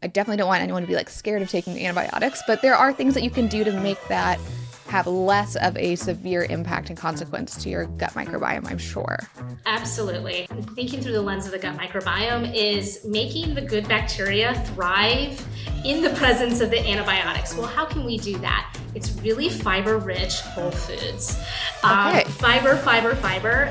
I definitely don't want anyone to be like scared of taking antibiotics, but there are things that you can do to make that have less of a severe impact and consequence to your gut microbiome, I'm sure. Absolutely. Thinking through the lens of the gut microbiome is making the good bacteria thrive in the presence of the antibiotics. Well, how can we do that? It's really fiber-rich whole foods. Okay. Fiber,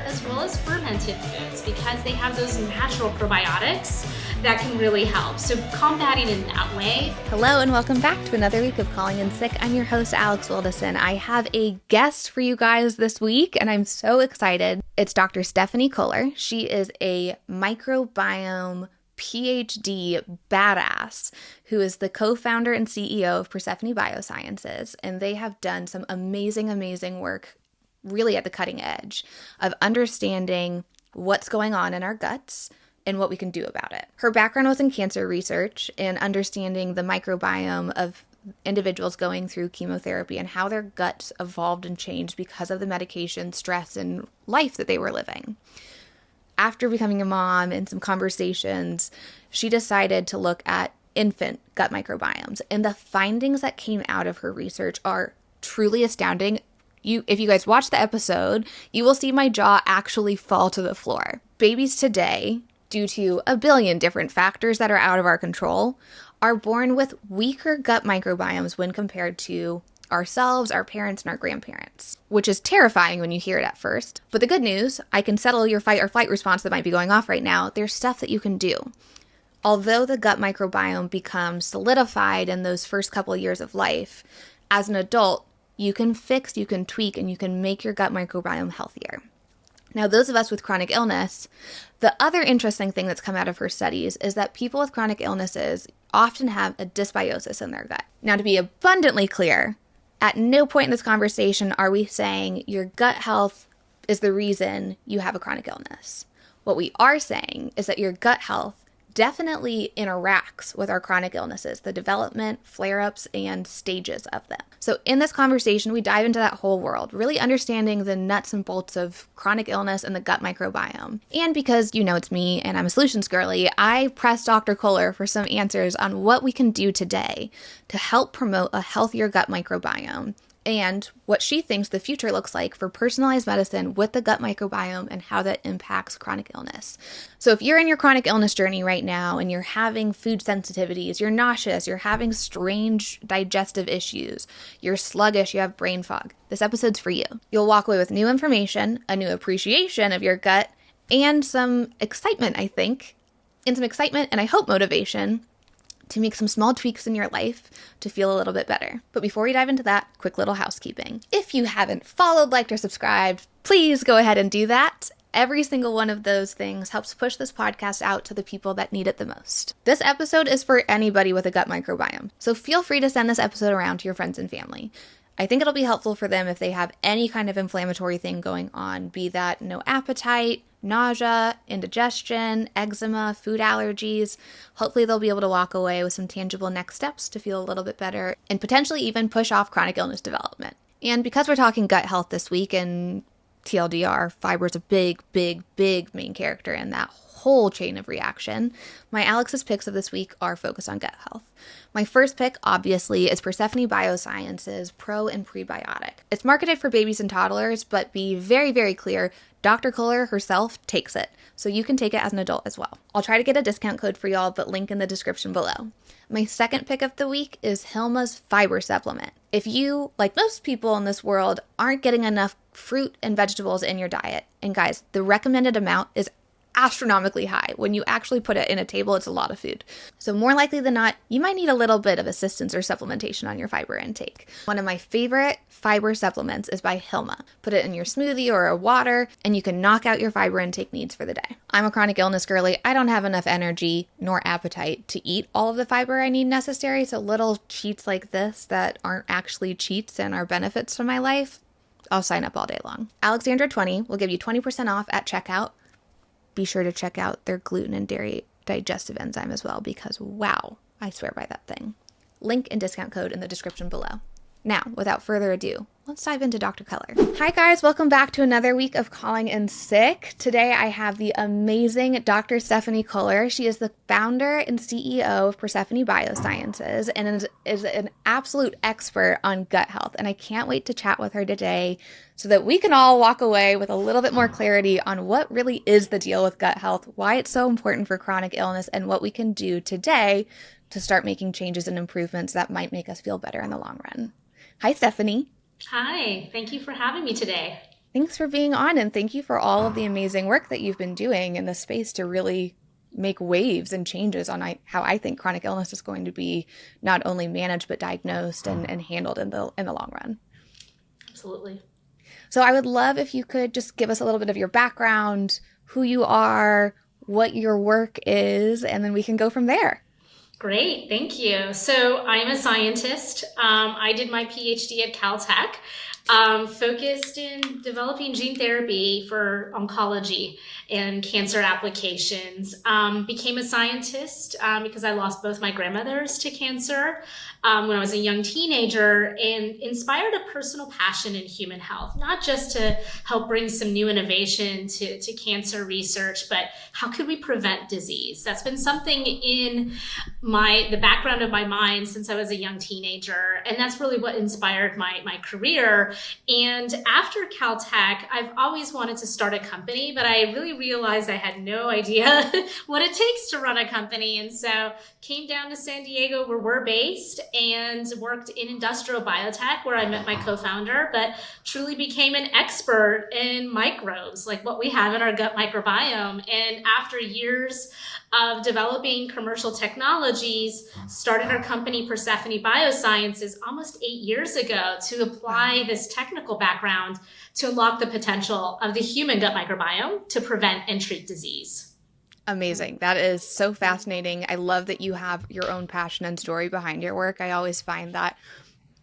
as well as fermented foods, because they have those natural probiotics that can really help. So combating in that way. Hello and welcome back to another week of Calling in Sick. I'm your host, Alex Wildison. I have a guest for you guys this week, and I'm so excited. It's Dr. Stephanie Culler. She is a microbiome PhD badass who is the co-founder and CEO of Persephone Biosciences, and they have done some amazing work really at the cutting edge of understanding what's going on in our guts and what we can do about it. Her background was in cancer research and understanding the microbiome of individuals going through chemotherapy and how their guts evolved and changed because of the medication, stress, and life that they were living. After becoming a mom and some conversations, she decided to look at infant gut microbiomes. And the findings that came out of her research are truly astounding. If you guys watch the episode, you will see my jaw actually fall to the floor. Babies today, due to a billion different factors that are out of our control, are born with weaker gut microbiomes when compared to ourselves, our parents, and our grandparents, which is terrifying when you hear it at first. But the good news, I can settle your fight or flight response that might be going off right now. There's stuff that you can do. Although the gut microbiome becomes solidified in those first couple of years of life, as an adult, you can fix, you can tweak, and you can make your gut microbiome healthier. Now, those of us with chronic illness, the other interesting thing that's come out of her studies is that people with chronic illnesses often have a dysbiosis in their gut. Now, to be abundantly clear, at no point in this conversation are we saying your gut health is the reason you have a chronic illness. What we are saying is that your gut health definitely interacts with our chronic illnesses, the development, flare-ups, and stages of them. So in this conversation, we dive into that whole world, really understanding the nuts and bolts of chronic illness and the gut microbiome. And because you know it's me and I'm a solutions girly, I pressed Dr. Culler for some answers on what we can do today to help promote a healthier gut microbiome, and what she thinks the future looks like for personalized medicine with the gut microbiome and how that impacts chronic illness. So if you're in your chronic illness journey right now and you're having food sensitivities, you're nauseous, you're having strange digestive issues, you're sluggish, you have brain fog, this episode's for you. You'll walk away with new information, a new appreciation of your gut, and some excitement, I think, and I hope motivation to make some small tweaks in your life to feel a little bit better. But before we dive into that, quick little housekeeping. If you haven't followed, liked, or subscribed, please go ahead and do that. Every single one of those things helps push this podcast out to the people that need it the most. This episode is for anybody with a gut microbiome, so feel free to send this episode around to your friends and family. I think it'll be helpful for them if they have any kind of inflammatory thing going on, be that no appetite, nausea, indigestion, eczema, food allergies. Hopefully they'll be able to walk away with some tangible next steps to feel a little bit better and potentially even push off chronic illness development. And because we're talking gut health this week, and TLDR, fiber is a big main character in that whole chain of reaction, my Alex's picks of this week are focused on gut health. My first pick, obviously, is Persephone Biosciences Pro and Prebiotic. It's marketed for babies and toddlers, but be very clear, Dr. Culler herself takes it, so you can take it as an adult as well. I'll try to get a discount code for y'all, but link in the description below. My second pick of the week is Hilma's fiber supplement. If you, like most people in this world, aren't getting enough fruit and vegetables in your diet, and guys, the recommended amount is astronomically high. When you actually put it in a table, it's a lot of food. So more likely than not, you might need a little bit of assistance or supplementation on your fiber intake. One of my favorite fiber supplements is by Hilma. Put it in your smoothie or a water, and you can knock out your fiber intake needs for the day. I'm a chronic illness girly. I don't have enough energy nor appetite to eat all of the fiber I need necessary, so little cheats like this that aren't actually cheats and are benefits to my life, I'll sign up all day long. Alexandra20 will give you 20% off at checkout. Be sure to check out their gluten and dairy digestive enzyme as well, because wow, I swear by that thing. Link and discount code in the description below. Now, without further ado, let's dive into Dr. Culler. Hi guys, welcome back to another week of Calling in Sick. Today I have the amazing Dr. Stephanie Culler. She is the founder and CEO of Persephone Biosciences and is an absolute expert on gut health. And I can't wait to chat with her today so that we can all walk away with a little bit more clarity on what really is the deal with gut health, why it's so important for chronic illness, and what we can do today to start making changes and improvements that might make us feel better in the long run. Hi, Stephanie. Hi, thank you for having me today. Thanks for being on, and thank you for all of the amazing work that you've been doing in the space to really make waves and changes on how I think chronic illness is going to be not only managed but diagnosed and handled in the long run. Absolutely. So I would love if you could just give us a little bit of your background, who you are, what your work is, and then we can go from there. Great, thank you. So I'm a scientist. I did my PhD at Caltech, focused in developing gene therapy for oncology and cancer applications. Became a scientist because I lost both my grandmothers to cancer when I was a young teenager, and inspired a personal passion in human health, not just to help bring some new innovation to cancer research, but how could we prevent disease? That's been something in the background of my mind since I was a young teenager, and that's really what inspired my career. And after Caltech, I've always wanted to start a company, but I really realized I had no idea what it takes to run a company, and so came down to San Diego, where we're based, and worked in industrial biotech, where I met my co-founder, but truly became an expert in microbes, like what we have in our gut microbiome. And after years of developing commercial technologies, started our company Persephone Biosciences almost 8 years ago to apply this technical background to unlock the potential of the human gut microbiome to prevent and treat disease. Amazing. That is so fascinating. I love that you have your own passion and story behind your work. I always find that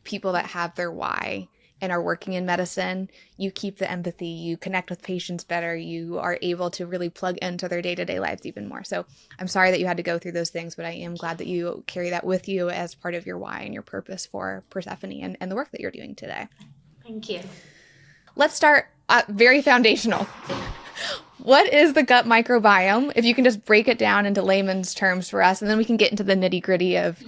people that have their why and are working in medicine, you keep the empathy, you connect with patients better, you are able to really plug into their day-to-day lives even more. So I'm sorry that you had to go through those things, but I am glad that you carry that with you as part of your why and your purpose for Persephone and the work that you're doing today. Thank you. Let's start very foundational. What is the gut microbiome? If you can just break it down into layman's terms for us, and then we can get into the nitty-gritty of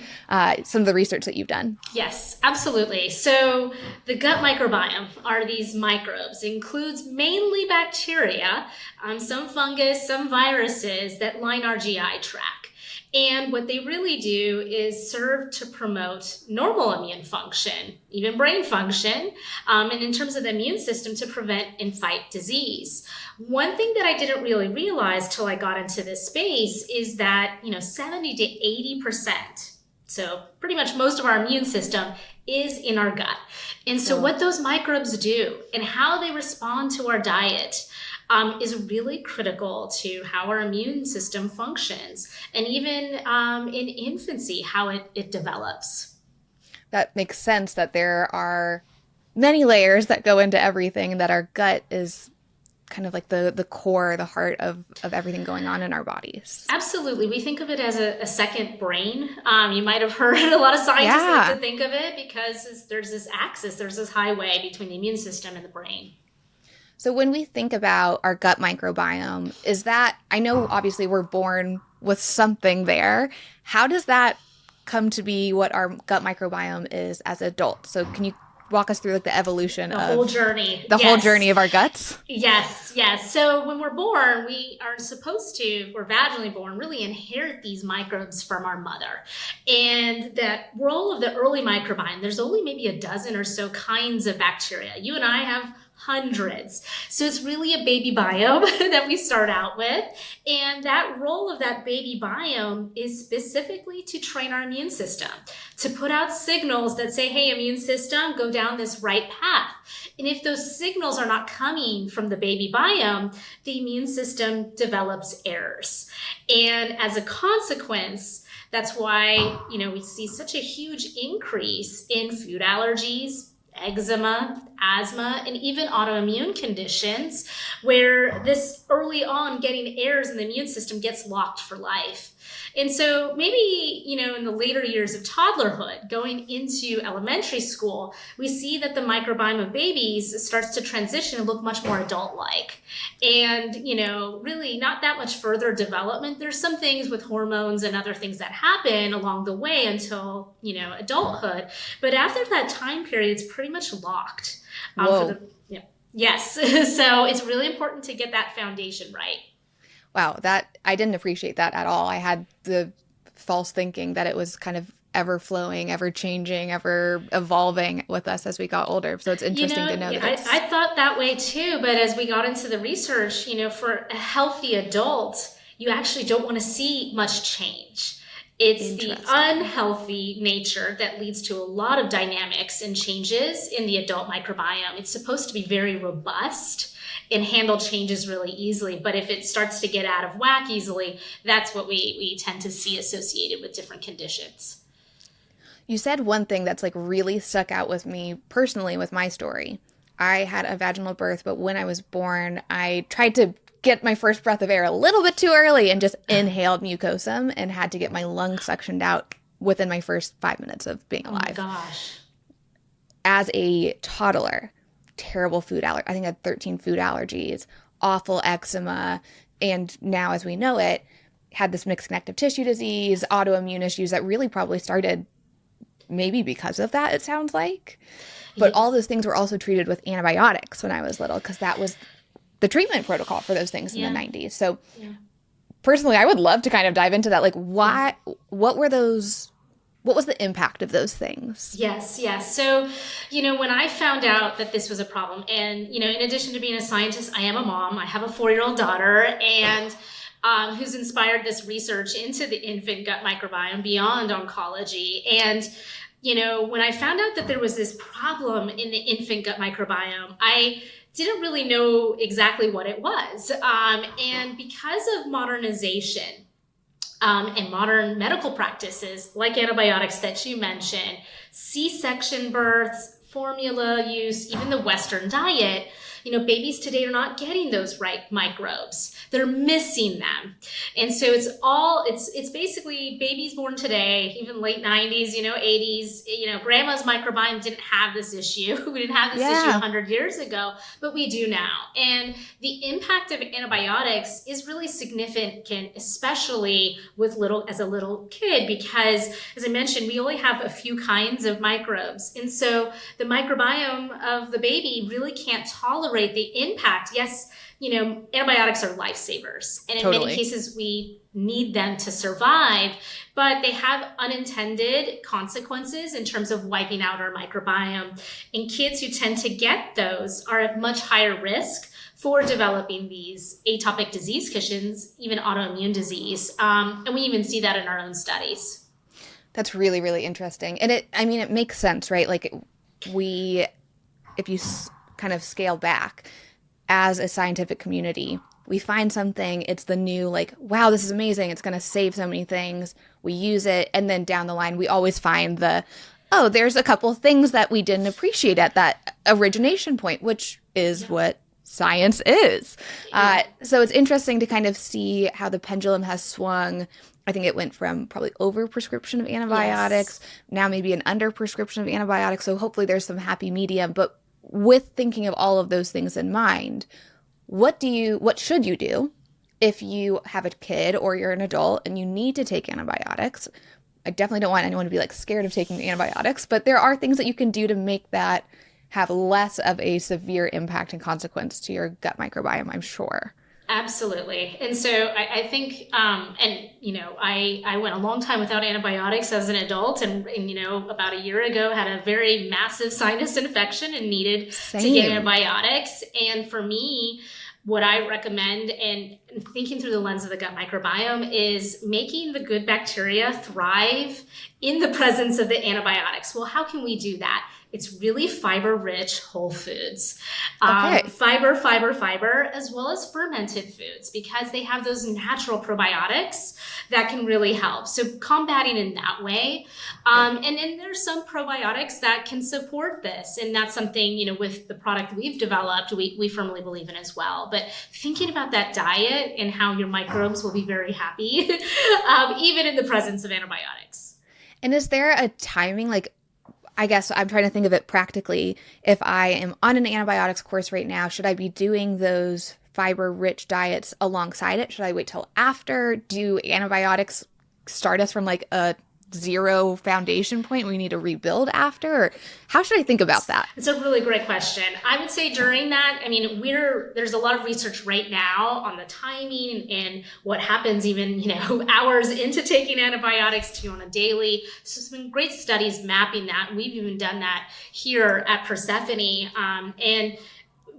some of the research that you've done. Yes, absolutely. So the gut microbiome are these microbes. It includes mainly bacteria, some fungus, some viruses that line our GI tract. And what they really do is serve to promote normal immune function, even brain function, and in terms of the immune system, to prevent and fight disease. One thing that I didn't really realize till I got into this space is that 70 to 80%, so pretty much most of our immune system, is in our gut. And so what those microbes do and how they respond to our diet is really critical to how our immune system functions, and even in infancy, how it develops. That makes sense that there are many layers that go into everything, and that our gut is kind of like the core, the heart of everything going on in our bodies. Absolutely. We think of it as a second brain. You might have heard a lot of scientists like to think of it because there's this axis, there's this highway between the immune system and the brain. So when we think about our gut microbiome, is that, I know obviously we're born with something there. How does that come to be what our gut microbiome is as adults? So can you walk us through like the evolution of the whole journey of our guts? Yes. So when we're born, we are supposed to, we're vaginally born, really inherit these microbes from our mother. And that role of the early microbiome, there's only maybe a dozen or so kinds of bacteria. You and I have hundreds. So it's really a baby biome that we start out with. And that role of that baby biome is specifically to train our immune system, to put out signals that say, hey, immune system, go down this right path. And if those signals are not coming from the baby biome, the immune system develops errors. And as a consequence, that's why, we see such a huge increase in food allergies, eczema, asthma, and even autoimmune conditions where this early on getting errors in the immune system gets locked for life. And so maybe, in the later years of toddlerhood, going into elementary school, we see that the microbiome of babies starts to transition and look much more adult-like. And, really not that much further development. There's some things with hormones and other things that happen along the way until, adulthood. But after that time period, it's pretty much locked. Yes. So it's really important to get that foundation right. Wow, that I didn't appreciate that at all. I had the false thinking that it was kind of ever flowing, ever changing, ever evolving with us as we got older. So it's interesting to know that I thought that way too, but as we got into the research, for a healthy adult, you actually don't want to see much change. It's the unhealthy nature that leads to a lot of dynamics and changes in the adult microbiome. It's supposed to be very robust and handle changes really easily. But if it starts to get out of whack easily, that's what we tend to see associated with different conditions. You said one thing that's like really stuck out with me personally with my story. I had a vaginal birth, but when I was born, I tried to get my first breath of air a little bit too early and just inhaled mucosum and had to get my lungs suctioned out within my first 5 minutes of being alive. Oh my gosh. As a toddler, terrible food allergy. I think I had 13 food allergies, awful eczema, and now as we know it, had this mixed connective tissue disease, autoimmune issues that really probably started maybe because of that, it sounds like. But all those things were also treated with antibiotics when I was little because that was the treatment protocol for those things in the 90s. So personally, I would love to kind of dive into that. Like what was the impact of those things? Yes. So, when I found out that this was a problem, and, in addition to being a scientist, I am a mom. I have a 4-year-old daughter, and who's inspired this research into the infant gut microbiome beyond oncology. And, when I found out that there was this problem in the infant gut microbiome, I didn't really know exactly what it was. And because of modernization, and modern medical practices like antibiotics that you mentioned, C-section births, formula use, even the Western diet, babies today are not getting those right microbes. They're missing them. And so it's basically babies born today, even late 90s, 80s, grandma's microbiome didn't have this issue. We didn't have this issue 100 years ago, but we do now. And the impact of antibiotics is really significant, especially as a little kid, because as I mentioned, we only have a few kinds of microbes. And so the microbiome of the baby really can't tolerate the impact. Yes, antibiotics are lifesavers. And in many cases, we need them to survive, but they have unintended consequences in terms of wiping out our microbiome. And kids who tend to get those are at much higher risk for developing these atopic disease conditions, even autoimmune disease. And we even see that in our own studies. That's really, really interesting. And it makes sense, right? Like if you kind of scale back as a scientific community, we find something, it's the new, like, wow, this is amazing. It's going to save so many things. We use it. And then down the line, we always find there's a couple of things that we didn't appreciate at that origination point, which is what science is. So it's interesting to kind of see how the pendulum has swung. I think it went from probably over-prescription of antibiotics, now maybe an under-prescription of antibiotics. So hopefully there's some happy medium. But with thinking of all of those things in mind, what should you do if you have a kid or you're an adult and you need to take antibiotics? I definitely don't want anyone to be like scared of taking the antibiotics, but there are things that you can do to make that have less of a severe impact and consequence to your gut microbiome, I'm sure. Absolutely. And so I think, I went a long time without antibiotics as an adult and about a year ago had a very massive sinus infection and needed to get antibiotics. And for me, what I recommend, and thinking through the lens of the gut microbiome, is making the good bacteria thrive in the presence of the antibiotics. Well, how can we do that? It's really fiber-rich whole foods. Okay. Fiber, as well as fermented foods, because they have those natural probiotics that can really help. So combating in that way. And then there's some probiotics that can support this. And that's something, with the product we've developed, we firmly believe in as well. But thinking about that diet and how your microbes will be very happy, even in the presence of antibiotics. And is there a timing, I guess I'm trying to think of it practically. If I am on an antibiotics course right now, should I be doing those fiber-rich diets alongside it? Should I wait till after? Do antibiotics start us from a zero foundation point we need to rebuild after? Or how should I think about that? It's a really great question. I would say during that, there's a lot of research right now on the timing and what happens even, hours into taking antibiotics to on a daily. So some great studies mapping that. We've even done that here at Persephone. And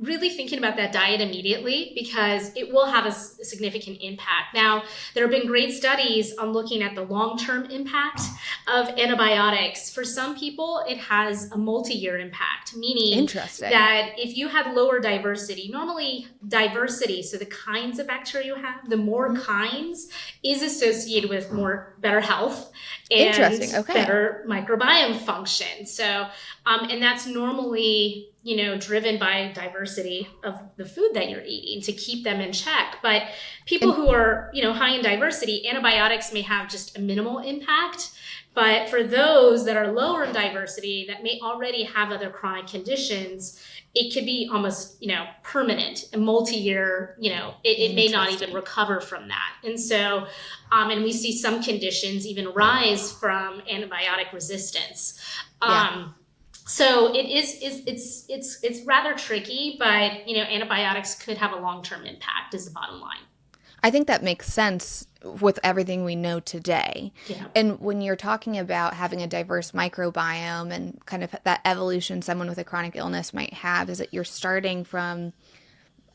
really thinking about that diet immediately, because it will have a significant impact. Now, there have been great studies on looking at the long-term impact of antibiotics. For some people, it has a multi-year impact, meaning that if you had lower diversity, normally diversity, so the kinds of bacteria you have, the more kinds is associated with better health and better microbiome function. So, and that's normally driven by diversity of the food that you're eating to keep them in check. But people who are, high in diversity, antibiotics may have just a minimal impact. But for those that are lower in diversity that may already have other chronic conditions, it could be almost, permanent and multi-year, it may not even recover from that. And so, and we see some conditions even rise from antibiotic resistance. So it's rather tricky, but antibiotics could have a long-term impact is the bottom line. I think that makes sense with everything we know today. Yeah. And when you're talking about having a diverse microbiome and kind of that evolution someone with a chronic illness might have, is that you're starting from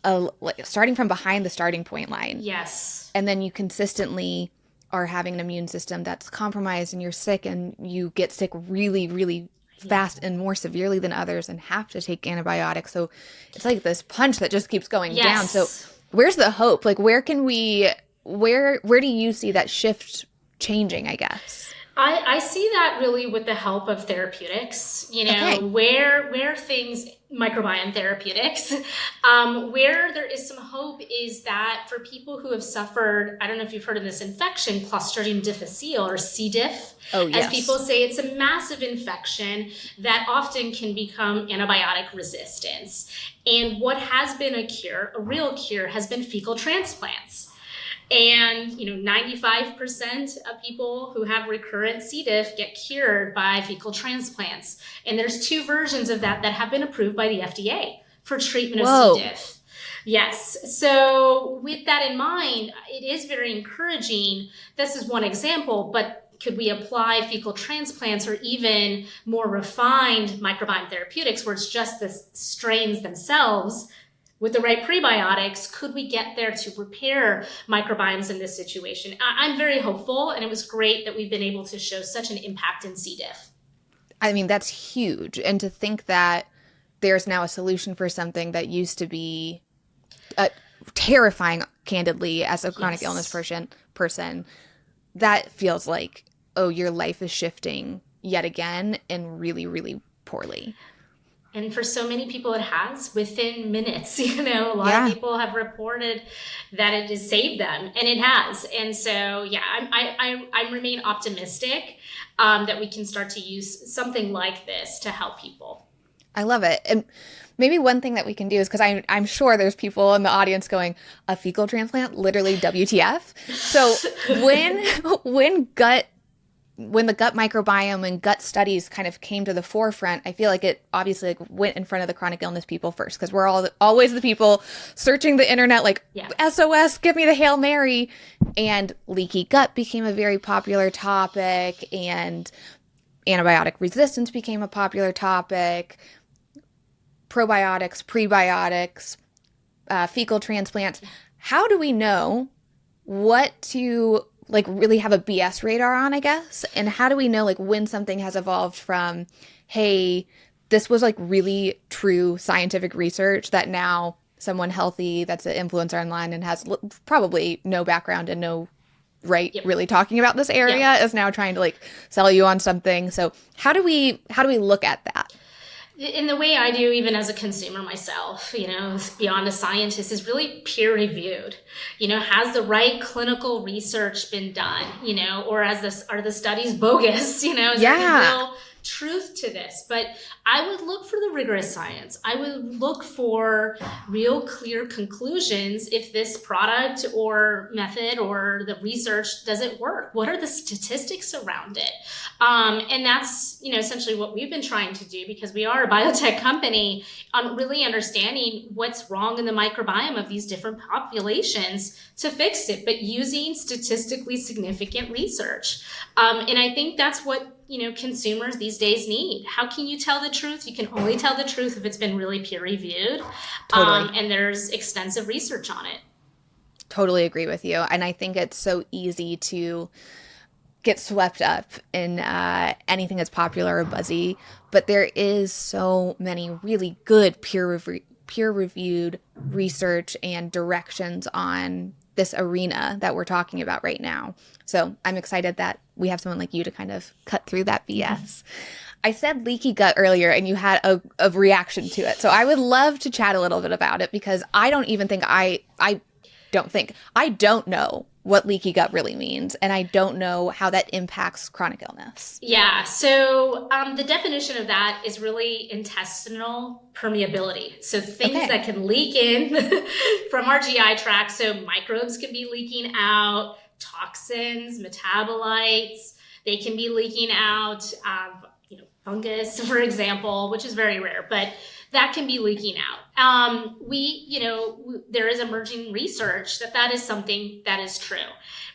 behind the starting point line. Yes. And then you consistently are having an immune system that's compromised and you're sick and you get sick really, really fast and more severely than others and have to take antibiotics. So it's like this punch that just keeps going down. So where's the hope? Where can we, where do you see that shift changing, I guess? I see that really with the help of therapeutics, where things, microbiome therapeutics, where there is some hope is that for people who have suffered, I don't know if you've heard of this infection, Clostridium difficile or C. diff. Oh, yes. As people say, it's a massive infection that often can become antibiotic resistance. And what has been a real cure, has been fecal transplants. And 95% of people who have recurrent C. diff get cured by fecal transplants. And there's 2 versions of that have been approved by the FDA for treatment of C. diff. Yes. So with that in mind, it is very encouraging. This is one example, but could we apply fecal transplants or even more refined microbiome therapeutics where it's just the strains themselves? With the right prebiotics, could we get there to repair microbiomes in this situation? I'm very hopeful, and it was great that we've been able to show such an impact in C. diff. I mean, that's huge. And to think that there's now a solution for something that used to be terrifying, candidly, as a chronic illness person, that feels like, oh, your life is shifting yet again and really, really poorly. And for so many people, it has within minutes. A lot of people have reported that it has saved them, and it has. And so, I remain optimistic that we can start to use something like this to help people. I love it. And maybe one thing that we can do is, because I'm sure there's people in the audience going, a fecal transplant, literally WTF. So when the gut microbiome and gut studies kind of came to the forefront, I feel like it obviously went in front of the chronic illness people first, because we're always the people searching the internet SOS, give me the Hail Mary. And leaky gut became a very popular topic, and antibiotic resistance became a popular topic, probiotics, prebiotics, fecal transplants. how do we know what to like really have a BS radar on, I guess? And how do we know like when something has evolved from, hey, this was like really true scientific research that now someone healthy that's an influencer online and has probably no background and no right Yep. really talking about this area is now trying to like sell you on something. So how do we look at that? In the way I do, even as a consumer myself, beyond a scientist, is really peer reviewed. Has the right clinical research been done? Or are the studies bogus? Is there any real truth to this? But I would look for the rigorous science. I would look for real clear conclusions if this product or method or the research doesn't work. What are the statistics around it? And that's, essentially what we've been trying to do, because we are a biotech company, on really understanding what's wrong in the microbiome of these different populations to fix it, but using statistically significant research. And I think that's what consumers these days need. How can you tell the truth? You can only tell the truth if it's been really peer reviewed. Totally. And there's extensive research on it. Totally agree with you. And I think it's so easy to get swept up in anything that's popular or buzzy, but there is so many really good peer-reviewed research and directions on this arena that we're talking about right now. So I'm excited that we have someone like you to kind of cut through that BS. I said leaky gut earlier and you had a reaction to it. So I would love to chat a little bit about it, because I don't even think I don't know what leaky gut really means, and I don't know how that impacts chronic illness. Yeah, so the definition of that is really intestinal permeability. So things that can leak in from our GI tract. So microbes can be leaking out, toxins, metabolites, they can be leaking out, fungus, for example, which is very rare, but that can be leaking out. There is emerging research that is something that is true.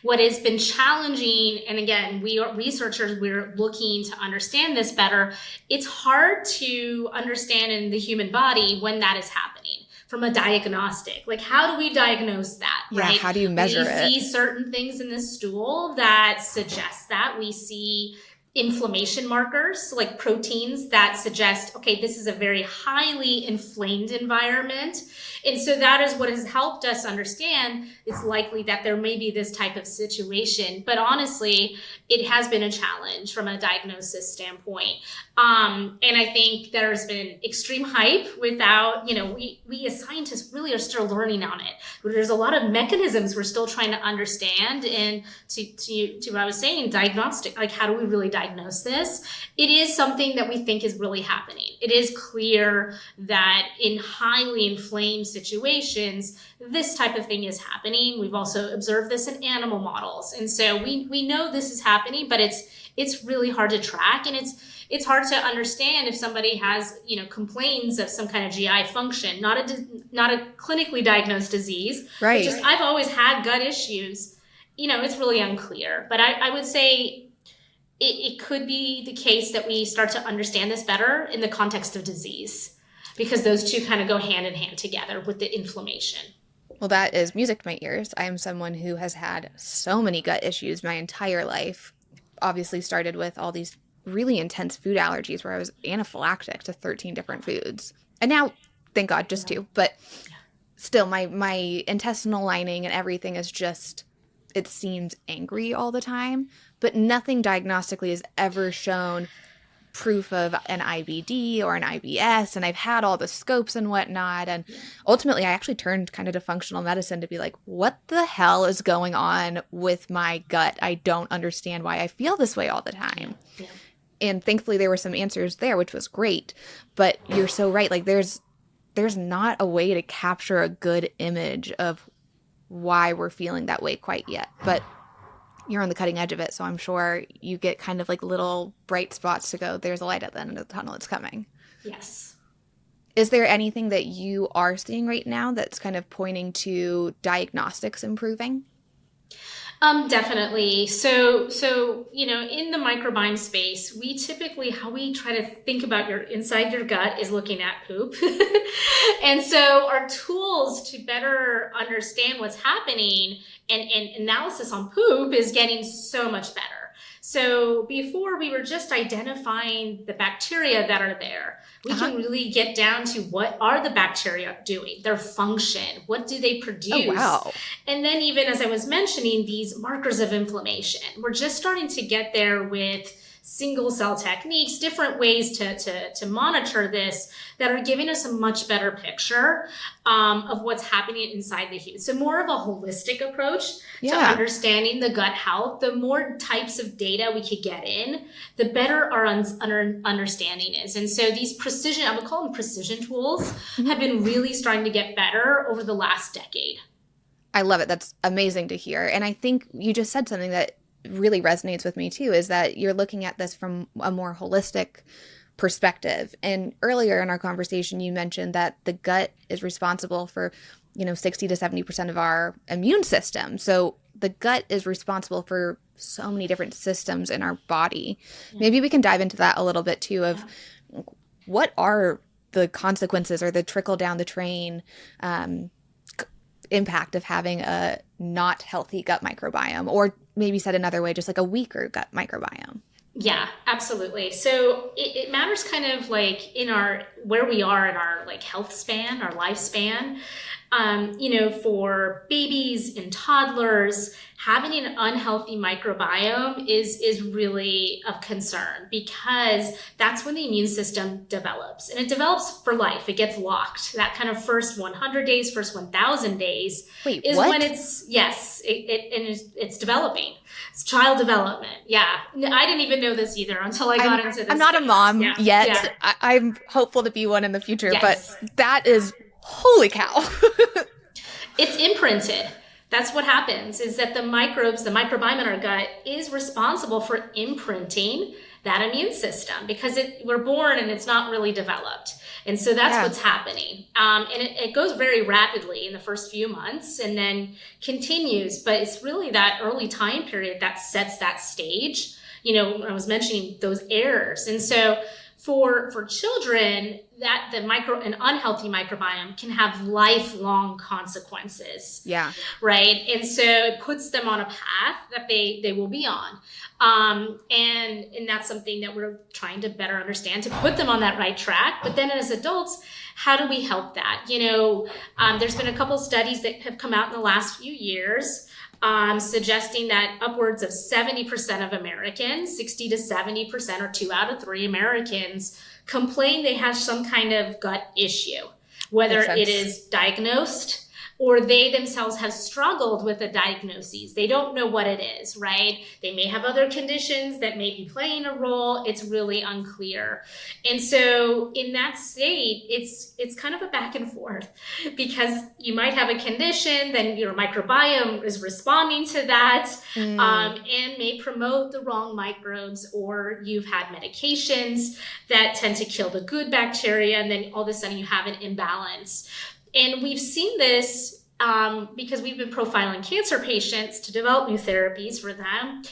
What has been challenging, and again, we are researchers, we're looking to understand this better. It's hard to understand in the human body when that is happening from a diagnostic. Like, how do we diagnose that, right? Yeah, how do you measure it? We see certain things in the stool that suggest that. We see inflammation markers, like proteins that suggest, okay, this is a very highly inflamed environment. And so that is what has helped us understand it's likely that there may be this type of situation. But honestly, it has been a challenge from a diagnosis standpoint. And I think there's been extreme hype without, we as scientists really are still learning on it. There's a lot of mechanisms we're still trying to understand. And to what I was saying, diagnostic, like how do we really diagnose this? It is something that we think is really happening. It is clear that in highly inflamed situations, this type of thing is happening. We've also observed this in animal models. And so we know this is happening, but it's really hard to track. And it's hard to understand if somebody has, complains of some kind of GI function, not a clinically diagnosed disease. Right. Just, I've always had gut issues. It's really unclear. But I would say it could be the case that we start to understand this better in the context of disease, because those two kind of go hand in hand together with the inflammation. Well, that is music to my ears. I am someone who has had so many gut issues my entire life. Obviously started with all these really intense food allergies where I was anaphylactic to 13 different foods. And now, thank God, just 2. But still, my intestinal lining and everything is just, it seems angry all the time. But nothing diagnostically has ever shown proof of an IBD or an IBS. And I've had all the scopes and whatnot. And ultimately, I actually turned kind of to functional medicine to be like, what the hell is going on with my gut? I don't understand why I feel this way all the time. Yeah. And thankfully there were some answers there, which was great. But you're so right. Like there's not a way to capture a good image of why we're feeling that way quite yet. But you're on the cutting edge of it. So I'm sure you get kind of like little bright spots to go, there's a light at the end of the tunnel. It's coming. Yes. Is there anything that you are seeing right now that's kind of pointing to diagnostics improving? Definitely. In the microbiome space, we typically how we try to think about your inside your gut is looking at poop. And so our tools to better understand what's happening and analysis on poop is getting so much better. So before we were just identifying the bacteria that are there. We can really get down to what are the bacteria doing, their function, what do they Oh, produce? wow. And then, even as I was mentioning, these markers of inflammation, we're just starting to get there with single cell techniques, different ways to monitor this that are giving us a much better picture of what's happening inside the human. So more of a holistic approach to understanding the gut health. The more types of data we could get in, the better our understanding is. And so these precision, I would call them precision tools, have been really starting to get better over the last decade. I love it. That's amazing to hear. And I think you just said something that really resonates with me too, is that you're looking at this from a more holistic perspective. And earlier in our conversation, you mentioned that the gut is responsible for, 60 to 70% of our immune system. So the gut is responsible for so many different systems in our body. Yeah. Maybe we can dive into that a little bit too, of what are the consequences or the trickle down the train impact of having a not healthy gut microbiome, or maybe said another way, just like a weaker gut microbiome. Yeah, absolutely. So it matters kind of like in where we are in our like health span, our lifespan. For babies and toddlers, having an unhealthy microbiome is really of concern, because that's when the immune system develops, and it develops for life. It gets locked. That kind of first 100 days, first 1,000 days is when it's developing. It's child development. Yeah. I didn't even know this either until I got into this. I'm not a mom yet. Yeah. I'm hopeful to be one in the future, but that is holy cow. It's imprinted. That's what happens, is that the microbiome in our gut is responsible for imprinting that immune system, because we're born and it's not really developed. And so that's what's happening. And it goes very rapidly in the first few months and then continues. But it's really that early time period that sets that stage. I was mentioning those errors. And so for children, that an unhealthy microbiome can have lifelong consequences. Yeah. Right. And so it puts them on a path that they will be on. And that's something that we're trying to better understand, to put them on that right track. But then as adults, how do we help that? There's been a couple studies that have come out in the last few years suggesting that upwards of 70% of Americans, 60 to 70%, or 2 out of 3 Americans, complain they have some kind of gut issue, whether it is diagnosed or they themselves have struggled with the diagnoses. They don't know what it is, right? They may have other conditions that may be playing a role. It's really unclear. And so in that state, it's kind of a back and forth, because you might have a condition, then your microbiome is responding to that, and may promote the wrong microbes, or you've had medications that tend to kill the good bacteria, and then all of a sudden you have an imbalance. And we've seen this because we've been profiling cancer patients to develop new therapies for them.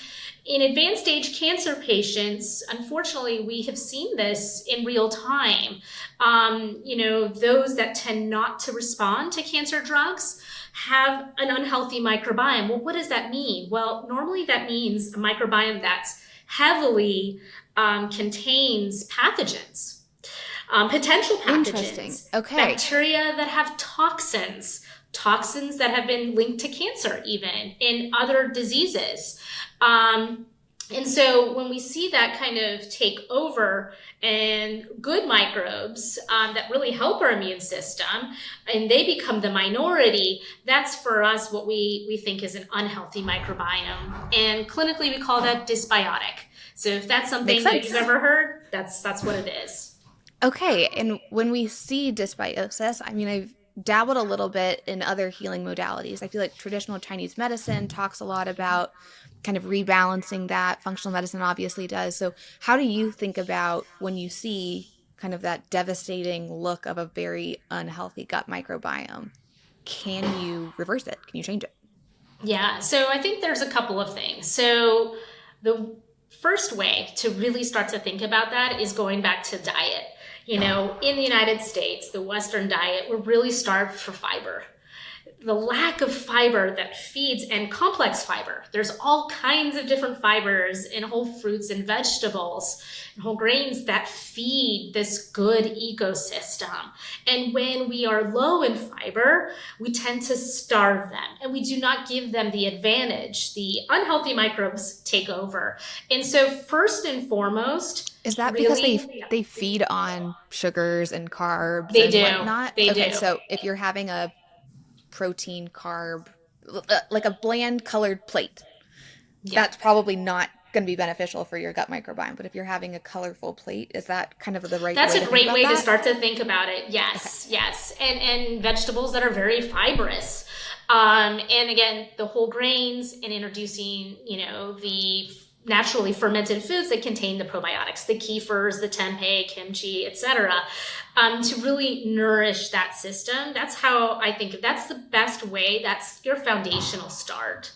In advanced stage cancer patients, unfortunately, we have seen this in real time. Those that tend not to respond to cancer drugs have an unhealthy microbiome. Well, what does that mean? Well, normally that means a microbiome that's heavily contains pathogens. Potential pathogens, bacteria that have toxins that have been linked to cancer, even in other diseases. And so when we see that kind of take over, and good microbes that really help our immune system, and they become the minority, that's for us what we think is an unhealthy microbiome. And clinically, we call that dysbiotic. So if that's something that you've ever heard, that's what it is. Okay. And when we see dysbiosis, I've dabbled a little bit in other healing modalities. I feel like traditional Chinese medicine talks a lot about kind of rebalancing that. Functional medicine obviously does. So how do you think about when you see kind of that devastating look of a very unhealthy gut microbiome? Can you reverse it? Can you change it? Yeah, so I think there's a couple of things. So the first way to really start to think about that is going back to diet. In the United States, the Western diet, we're really starved for fiber. The lack of fiber that feeds, and complex fiber. There's all kinds of different fibers in whole fruits and vegetables and whole grains that feed this good ecosystem. And when we are low in fiber, we tend to starve them and we do not give them the advantage. The unhealthy microbes take over. And so first and foremost, Is that because they feed on sugars and carbs they and do. whatnot? They Okay, do. so if you're having a protein carb, like a bland colored plate, Yeah. that's probably not going to be beneficial for your gut microbiome. But if you're having a colorful plate, is that kind of the right That's way a to think great about way to that? start to think about it. Okay. Yes, yes. And vegetables that are very fibrous. And again, the whole grains and introducing, the naturally fermented foods that contain the probiotics, the kefirs, the tempeh, kimchi, etc., to really nourish that system. That's how I think that's the best way. That's your foundational start.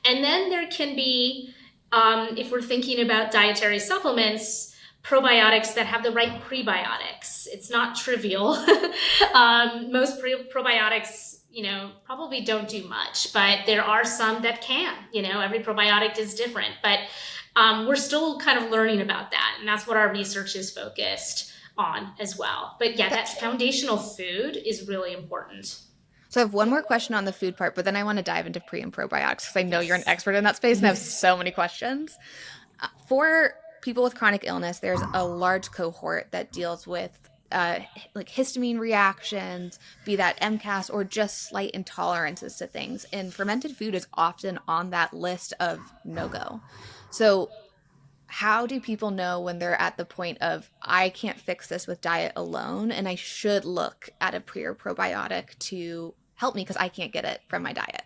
And then there can be, if we're thinking about dietary supplements, probiotics that have the right prebiotics. It's not trivial. Most probiotics, probably don't do much, but there are some that can. Every probiotic is different, but we're still kind of learning about that, and that's what our research is focused on as well. But yeah, that foundational food is really important. So I have one more question on the food part, but then I want to dive into pre and probiotics because I know you're an Yes. expert in that space and I have so many questions. For people with chronic illness, there's a large cohort that deals with like histamine reactions, be that MCAS or just slight intolerances to things. And fermented food is often on that list of no go. So, how do people know when they're at the point of, I can't fix this with diet alone, and I should look at a pre or probiotic to help me because I can't get it from my diet?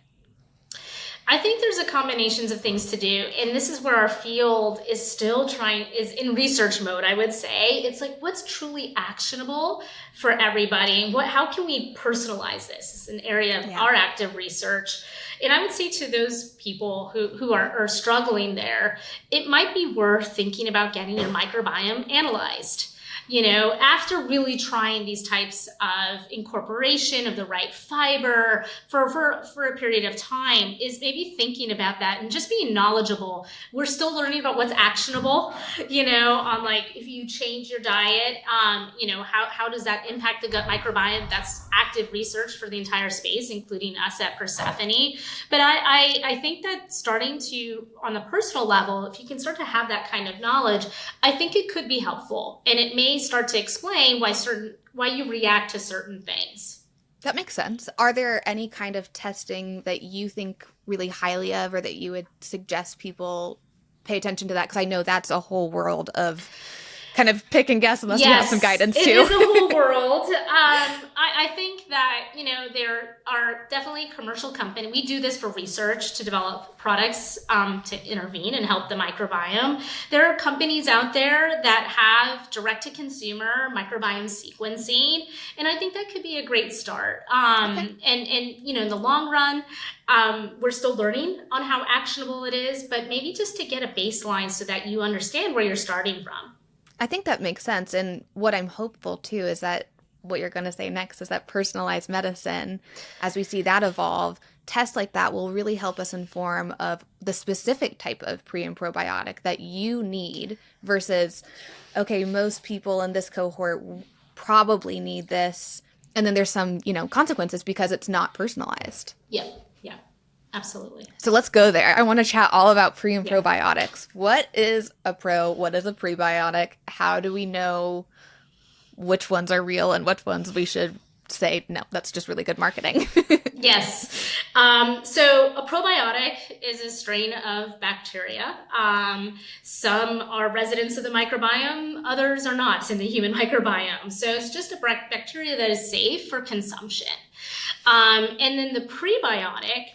I think there's a combinations of things to do, and this is where our field is still is in research mode. I would say it's like, what's truly actionable for everybody, and how can we personalize this? It's an area of our active research, and I would say to those people who are struggling there, it might be worth thinking about getting your microbiome analyzed. After really trying these types of incorporation of the right fiber for a period of time, is maybe thinking about that and just being knowledgeable. We're still learning about what's actionable, on like, if you change your diet, how does that impact the gut microbiome? That's active research for the entire space, including us at Persephone. But I think that starting to, on the personal level, if you can start to have that kind of knowledge, I think it could be helpful, and it may start to explain why you react to certain things. That makes sense. Are there any kind of testing that you think really highly of or that you would suggest people pay attention to that? Because I know that's a whole world of kind of pick and guess unless you have some guidance too. It is a whole world. I think that, there are definitely commercial companies. We do this for research to develop products to intervene and help the microbiome. There are companies out there that have direct-to-consumer microbiome sequencing, and I think that could be a great start. Okay. And in the long run, we're still learning on how actionable it is, but maybe just to get a baseline so that you understand where you're starting from. I think that makes sense. And what I'm hopeful too is that what you're going to say next is that personalized medicine, as we see that evolve, tests like that will really help us inform of the specific type of pre and probiotic that you need versus, okay, most people in this cohort probably need this. And then there's some, consequences because it's not personalized. Yeah. Absolutely. So let's go there. I want to chat all about pre and probiotics. What is a pro? What is a prebiotic? How do we know which ones are real and which ones we should say, no, that's just really good marketing? Yes. So a probiotic is a strain of bacteria. Some are residents of the microbiome, others are not in the human microbiome. So it's just a bacteria that is safe for consumption. And then the prebiotics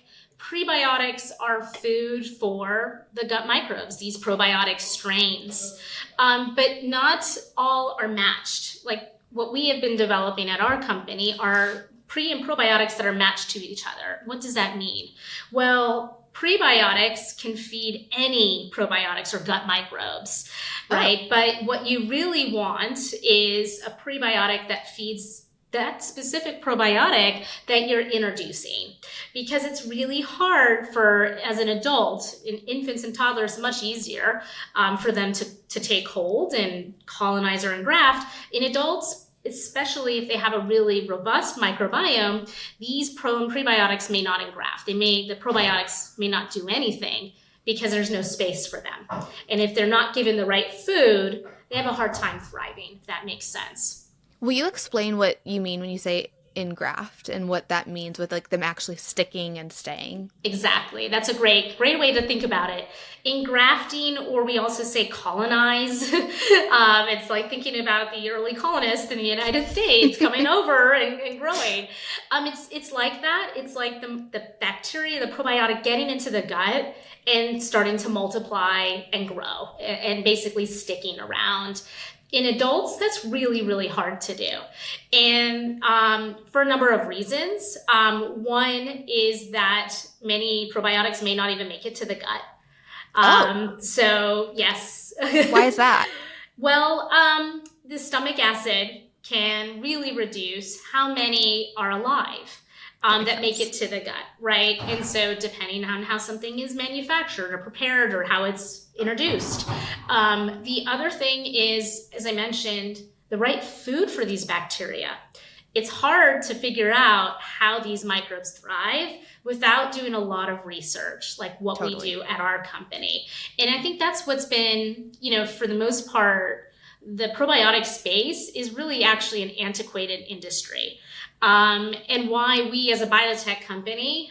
are food for the gut microbes, these probiotic strains. But not all are matched. Like what we have been developing at our company are pre and probiotics that are matched to each other. What does that mean? Well, prebiotics can feed any probiotics or gut microbes, right? Oh. But what you really want is a prebiotic that feeds that specific probiotic that you're introducing, because it's really hard as an adult. In infants and toddlers, much easier for them to take hold and colonize or engraft. In adults, especially if they have a really robust microbiome, these pro and prebiotics may not engraft. The probiotics may not do anything because there's no space for them. And if they're not given the right food, they have a hard time thriving, if that makes sense. Will you explain what you mean when you say engraft and what that means with like them actually sticking and staying? Exactly. That's a great way to think about it. Engrafting, or we also say colonize. It's like thinking about the early colonists in the United States coming over and growing. It's like that. It's like the bacteria, the probiotic getting into the gut and starting to multiply and grow and basically sticking around. In adults, that's really, really hard to do. And for a number of reasons. One is that many probiotics may not even make it to the gut. So, yes. Why is that? Well, the stomach acid can really reduce how many are alive that make it to the gut, right? And so depending on how something is manufactured or prepared or how it's introduced. The other thing is, as I mentioned, the right food for these bacteria. It's hard to figure out how these microbes thrive without doing a lot of research, like what we do at our company. And I think that's what's been, for the most part, the probiotic space is really actually an antiquated industry. And why we as a biotech company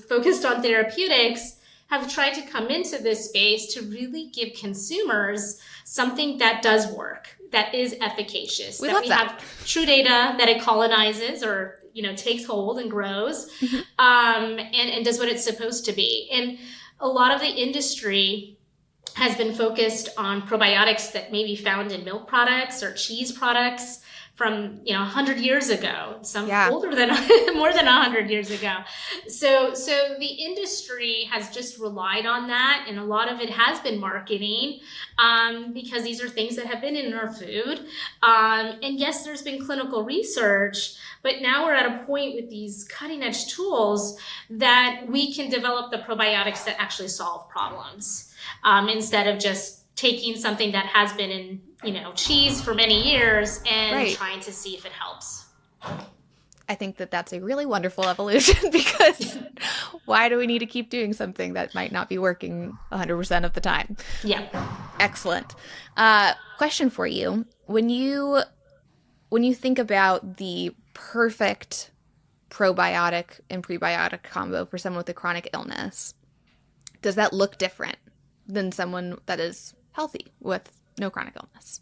focused on therapeutics have tried to come into this space to really give consumers something that does work, that is efficacious, that we have true data that it colonizes or takes hold and grows, and does what it's supposed to be. And a lot of the industry has been focused on probiotics that may be found in milk products or cheese products from 100 years ago, older than more than 100 years ago. So the industry has just relied on that, and a lot of it has been marketing because these are things that have been in our food. And yes, there's been clinical research, but now we're at a point with these cutting edge tools that we can develop the probiotics that actually solve problems instead of just taking something that has been in cheese for many years and trying to see if it helps. I think that that's a really wonderful evolution, because why do we need to keep doing something that might not be working 100% of the time? Yeah. Excellent. Question for you. When you think about the perfect probiotic and prebiotic combo for someone with a chronic illness, does that look different than someone that is healthy with no chronic illness?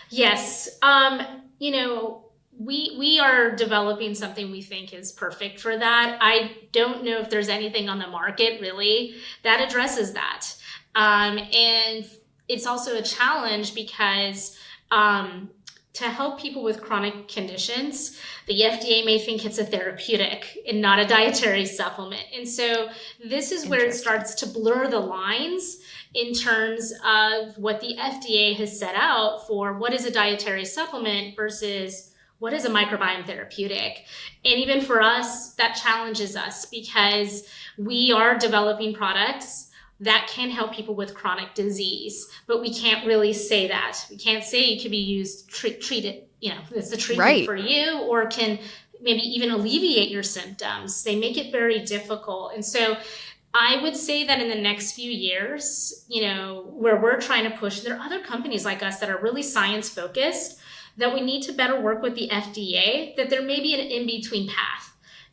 Yes. We are developing something we think is perfect for that. I don't know if there's anything on the market really that addresses that. And it's also a challenge because to help people with chronic conditions, the FDA may think it's a therapeutic and not a dietary supplement. And so this is where it starts to blur the lines in terms of what the FDA has set out for what is a dietary supplement versus what is a microbiome therapeutic. And even for us, that challenges us because we are developing products that can help people with chronic disease, but we can't really say that. We can't say it could be used, treated, it's a treatment for you, or can maybe even alleviate your symptoms. They make it very difficult. And so I would say that in the next few years, where we're trying to push, there are other companies like us that are really science focused, that we need to better work with the FDA, that there may be an in-between path.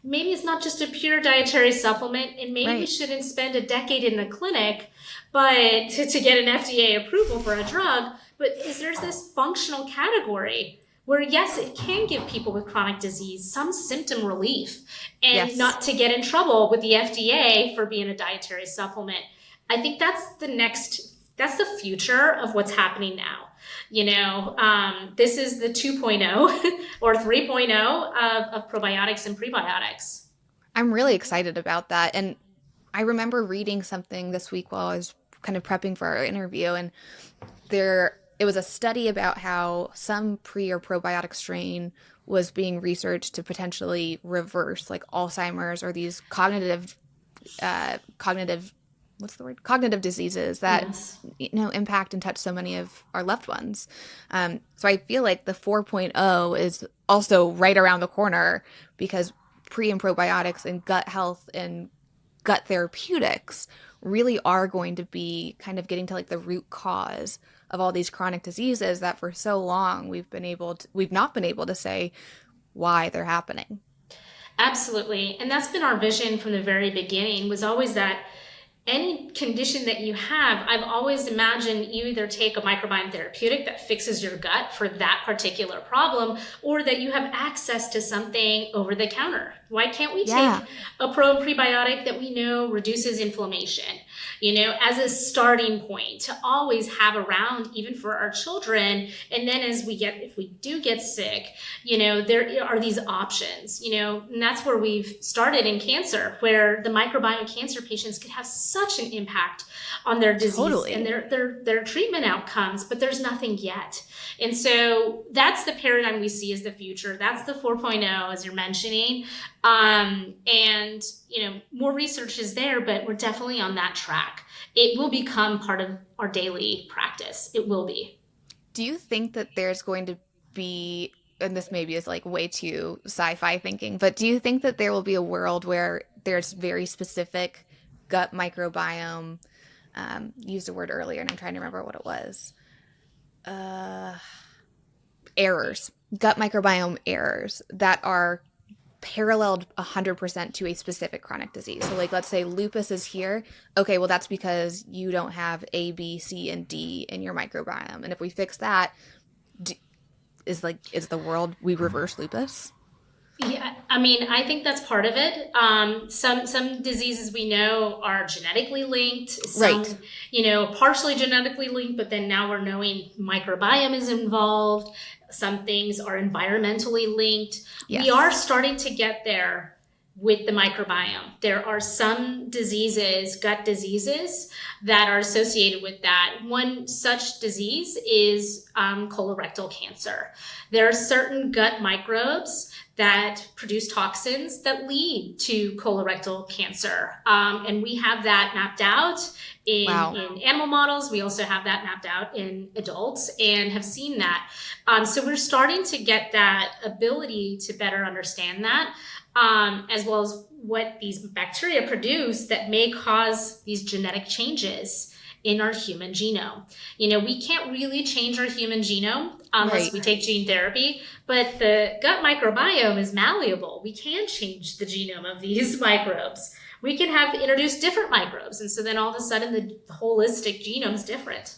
Maybe it's not just a pure dietary supplement, and maybe we shouldn't spend a decade in the clinic but to get an FDA approval for a drug. But there's this functional category where, yes, it can give people with chronic disease some symptom relief and not to get in trouble with the FDA for being a dietary supplement. I think that's the next That's the future of what's happening now. This is the 2.0 or 3.0 of probiotics and prebiotics. I'm really excited about that. And I remember reading something this week while I was kind of prepping for our interview, and it was a study about how some pre or probiotic strain was being researched to potentially reverse like Alzheimer's or these cognitive diseases that Yes. impact and touch so many of our loved ones. So I feel like the 4.0 is also right around the corner, because pre and probiotics and gut health and gut therapeutics really are going to be kind of getting to like the root cause of all these chronic diseases that for so long we've not been able to say why they're happening. Absolutely. And that's been our vision from the very beginning, was always that any condition that you have, I've always imagined you either take a microbiome therapeutic that fixes your gut for that particular problem, or that you have access to something over the counter. Why can't we take a pro and prebiotic that we know reduces inflammation, as a starting point to always have around, even for our children? And then if we do get sick, there are these options, and that's where we've started in cancer, where the microbiome of cancer patients could have such an impact on their disease and their treatment outcomes, but there's nothing yet. And so that's the paradigm we see as the future. That's the 4.0, as you're mentioning. And more research is there, but we're definitely on that track. It will become part of our daily practice. It will be. Do you think that there's going to be, and this maybe is like way too sci-fi thinking, but do you think that there will be a world where there's very specific gut microbiome, used a word earlier and I'm trying to remember what it was, gut microbiome errors that are paralleled 100% to a specific chronic disease? So like, let's say lupus is here. Okay, well, that's because you don't have A, B, C, and D in your microbiome. And if we fix that, is the world, we reverse lupus? Yeah, I mean, I think that's part of it. Some diseases we know are genetically linked, some, partially genetically linked, but then now we're knowing microbiome is involved. Some things are environmentally linked. Yes. We are starting to get there with the microbiome. There are some diseases, gut diseases, that are associated with that. One such disease is colorectal cancer. There are certain gut microbes that produce toxins that lead to colorectal cancer. And we have that mapped out in animal models. We also have that mapped out in adults and have seen that. So we're starting to get that ability to better understand that, as well as what these bacteria produce that may cause these genetic changes in our human genome. We can't really change our human genome unless we take gene therapy, but the gut microbiome is malleable. We can change the genome of these microbes. We can have introduced different microbes. And so then all of a sudden the holistic genome is different.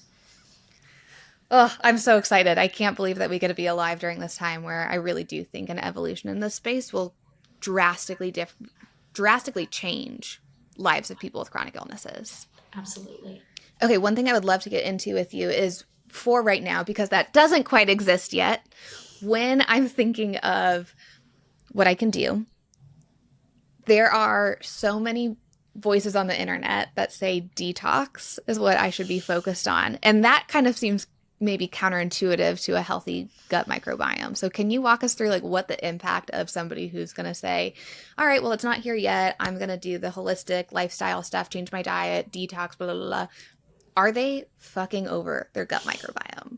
Oh, I'm so excited. I can't believe that we get to be alive during this time, where I really do think an evolution in this space will drastically change lives of people with chronic illnesses. Absolutely. Okay, one thing I would love to get into with you is, for right now, because that doesn't quite exist yet, when I'm thinking of what I can do, there are so many voices on the internet that say detox is what I should be focused on. And that kind of seems maybe counterintuitive to a healthy gut microbiome. So can you walk us through like what the impact of somebody who's going to say, all right, well, it's not here yet, I'm going to do the holistic lifestyle stuff, change my diet, detox, blah, blah, blah. Are they fucking over their gut microbiome?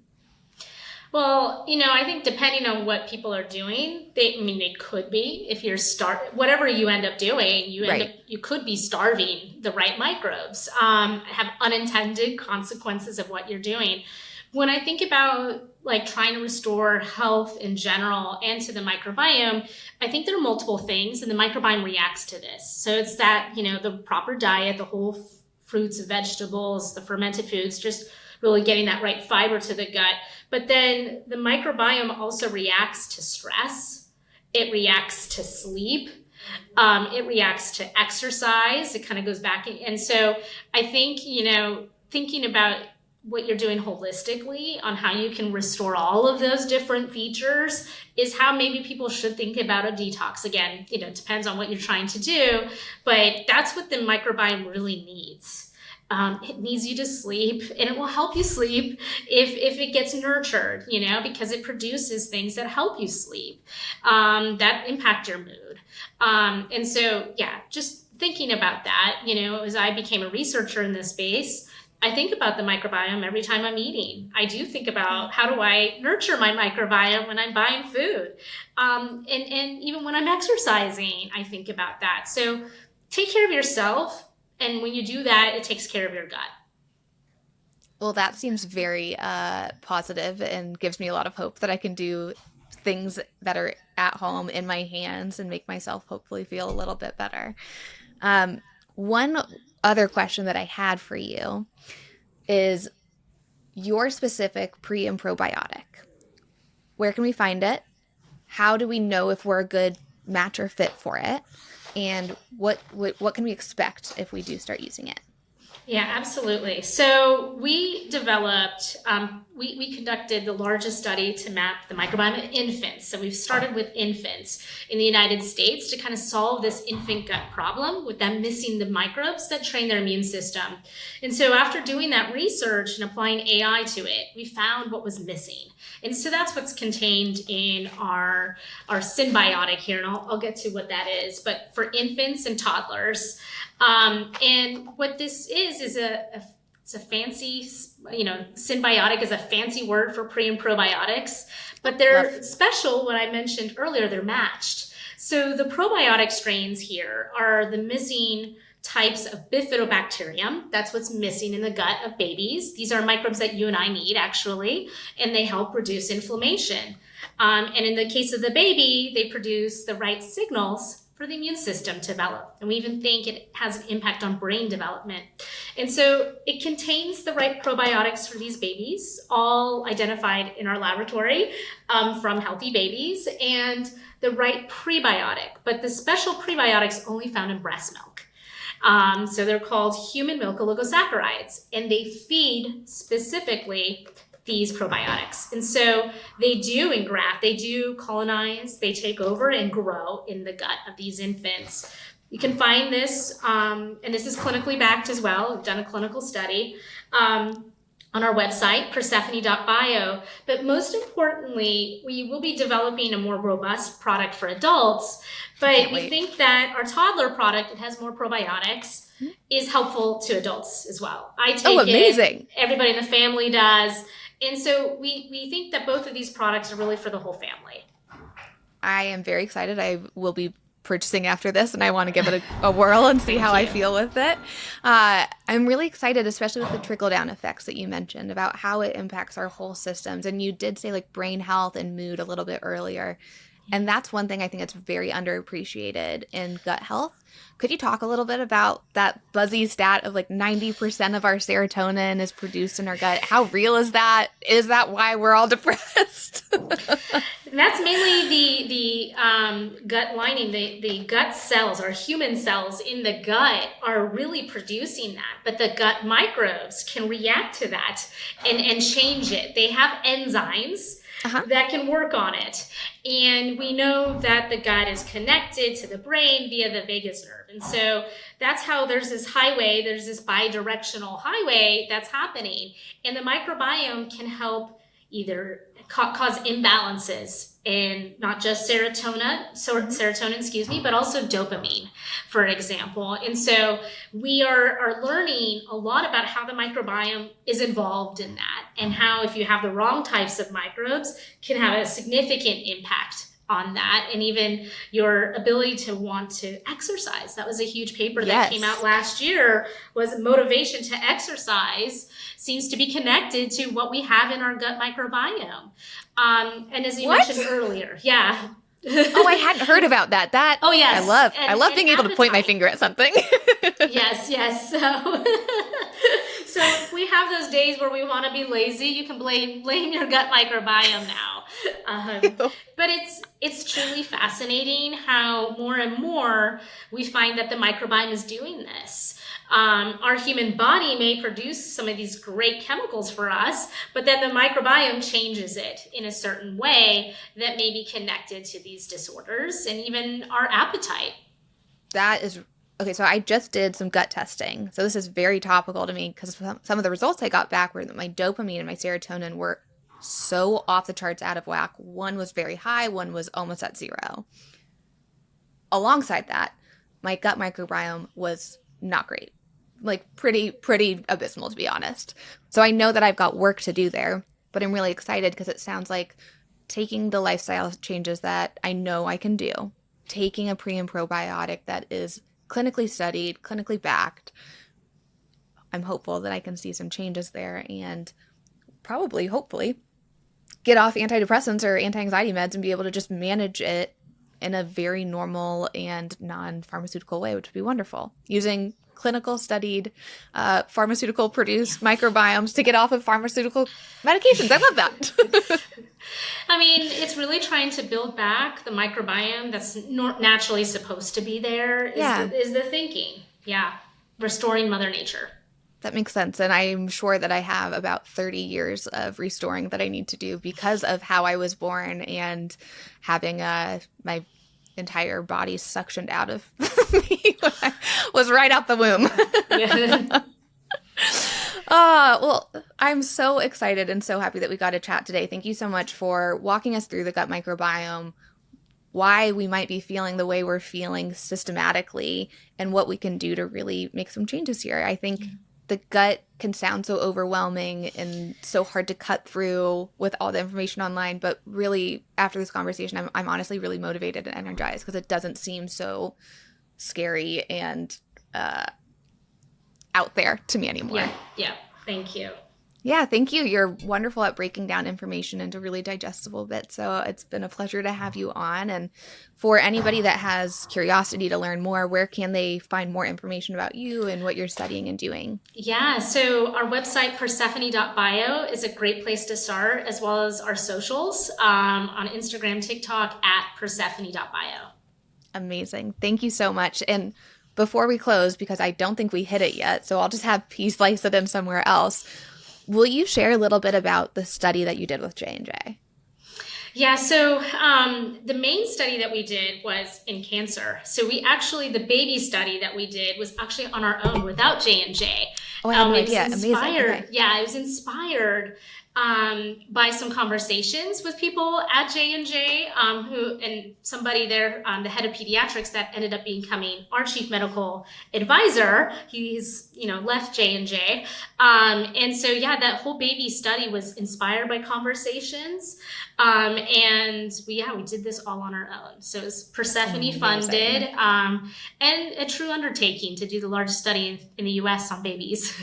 Well, I think depending on what people are doing, they could be. If you're whatever you end up doing, you could be starving the right microbes, have unintended consequences of what you're doing. When I think about like trying to restore health in general and to the microbiome, I think there are multiple things, and the microbiome reacts to this. So it's that, the proper diet, the whole fruits, vegetables, the fermented foods, just really getting that right fiber to the gut. But then the microbiome also reacts to stress. It reacts to sleep. It reacts to exercise. It kind of goes back. And so I think, thinking about what you're doing holistically on how you can restore all of those different features is how maybe people should think about a detox. Again, it depends on what you're trying to do, but that's what the microbiome really needs. It needs you to sleep, and it will help you sleep if it gets nurtured, because it produces things that help you sleep, that impact your mood. And so, just thinking about that, as I became a researcher in this space, I think about the microbiome every time I'm eating. I do think about how do I nurture my microbiome when I'm buying food. And even when I'm exercising, I think about that. So take care of yourself. And when you do that, it takes care of your gut. Well, that seems very positive and gives me a lot of hope that I can do things that are at home in my hands and make myself hopefully feel a little bit better. One other question that I had for you is your specific pre and probiotic. Where can we find it? How do we know if we're a good match or fit for it? And what can we expect if we do start using it? Yeah, absolutely. So we developed, we conducted the largest study to map the microbiome of infants. So we've started with infants in the United States to kind of solve this infant gut problem with them missing the microbes that train their immune system. And so after doing that research and applying AI to it, we found what was missing. And so that's what's contained in our Symbiotic here, and I'll get to what that is. But for infants and toddlers, and what this is it's a fancy, Symbiotic is a fancy word for pre and probiotics, but they're special. What I mentioned earlier, they're matched. So the probiotic strains here are the missing types of bifidobacterium. That's what's missing in the gut of babies. These are microbes that you and I need, actually, and they help reduce inflammation. And in the case of the baby, they produce the right signals for the immune system to develop. And we even think it has an impact on brain development. And so it contains the right probiotics for these babies, all identified in our laboratory from healthy babies, and the right prebiotic. But the special prebiotics only found in breast milk. So they're called human milk oligosaccharides, and they feed specifically these probiotics. And so they do engraft, they do colonize, they take over and grow in the gut of these infants. You can find this, and this is clinically backed as well. We've done a clinical study on our website, Persephone.bio. But most importantly, we will be developing a more robust product for adults. But we think that our toddler product, it has more probiotics, is helpful to adults as well. I take amazing. It. Everybody in the family does. And so we think that both of these products are really for the whole family. I am very excited. I will be purchasing after this, and I want to give it a whirl and see how I feel with it. I'm really excited, especially with the trickle-down effects that you mentioned about how it impacts our whole systems. And you did say like brain health and mood a little bit earlier. And that's one thing I think that's very underappreciated in gut health. Could you talk a little bit about that buzzy stat of like 90% of our serotonin is produced in our gut? How real is that? Is that why we're all depressed? That's mainly the gut lining. The gut cells, our human cells in the gut, are really producing that. But the gut microbes can react to that and change it. They have enzymes that can work on it. And we know that the gut is connected to the brain via the vagus nerve. And so that's how there's this highway, there's this bidirectional highway that's happening. And the microbiome can help either cause imbalances in not just serotonin, but also dopamine, for example. And so we are learning a lot about how the microbiome is involved in that, and how if you have the wrong types of microbes can have a significant impact on that, and even your ability to want to exercise. That was a huge paper that came out last year, was motivation to exercise seems to be connected to what we have in our gut microbiome. And as you mentioned earlier, Oh, I hadn't heard about that. Oh, yes. I love being able to point my finger at something. Yes. So if we have those days where we want to be lazy, you can blame your gut microbiome now. But it's truly fascinating how more and more we find that the microbiome is doing this. Our human body may produce some of these great chemicals for us, but then the microbiome changes it in a certain way that may be connected to these disorders and even our appetite. That is okay. So I just did some gut testing. So this is very topical to me because some of the results I got back were that my dopamine and my serotonin were so off the charts, out of whack. One was very high, one was almost at zero. Alongside that, my gut microbiome was not great. Like pretty abysmal, to be honest. So I know that I've got work to do there, but I'm really excited because it sounds like taking the lifestyle changes that I know I can do, taking a pre and probiotic that is clinically studied, clinically backed. I'm hopeful that I can see some changes there and probably, hopefully, get off antidepressants or anti-anxiety meds and be able to just manage it in a very normal and non-pharmaceutical way, which would be wonderful. Using clinical studied, pharmaceutical produced microbiomes to get off of pharmaceutical medications. I love that. I mean, it's really trying to build back the microbiome that's naturally supposed to be there is the thinking. Yeah. Restoring Mother Nature. That makes sense. And I'm sure that I have about 30 years of restoring that I need to do because of how I was born and having my entire body suctioned out of me when I was right out the womb. Yeah. Well, I'm so excited and so happy that we got to chat today. Thank you so much for walking us through the gut microbiome, why we might be feeling the way we're feeling systematically, and what we can do to really make some changes here. I think the gut can sound so overwhelming and so hard to cut through with all the information online, but really after this conversation, I'm honestly really motivated and energized because it doesn't seem so scary and out there to me anymore. Yeah. Thank you. Yeah, thank you. You're wonderful at breaking down information into really digestible bits. So it's been a pleasure to have you on. And for anybody that has curiosity to learn more, where can they find more information about you and what you're studying and doing? Yeah, so our website, Persephone.bio, is a great place to start, as well as our socials on Instagram, TikTok, at Persephone.bio. Amazing. Thank you so much. And before we close, because I don't think we hit it yet, so I'll just have P slice it in somewhere else. Will you share a little bit about the study that you did with J&J? Yeah, so the main study that we did was in cancer. So the baby study that we did was actually on our own without J&J. Oh, I had no idea. Amazing. Okay. Yeah, it was inspired by some conversations with people at J&J, and somebody there, the head of pediatrics, that ended up becoming our chief medical advisor. He's left J&J, and so that whole baby study was inspired by conversations, and we did this all on our own. So it was Persephone funded, and a true undertaking to do the largest study in the U.S. on babies.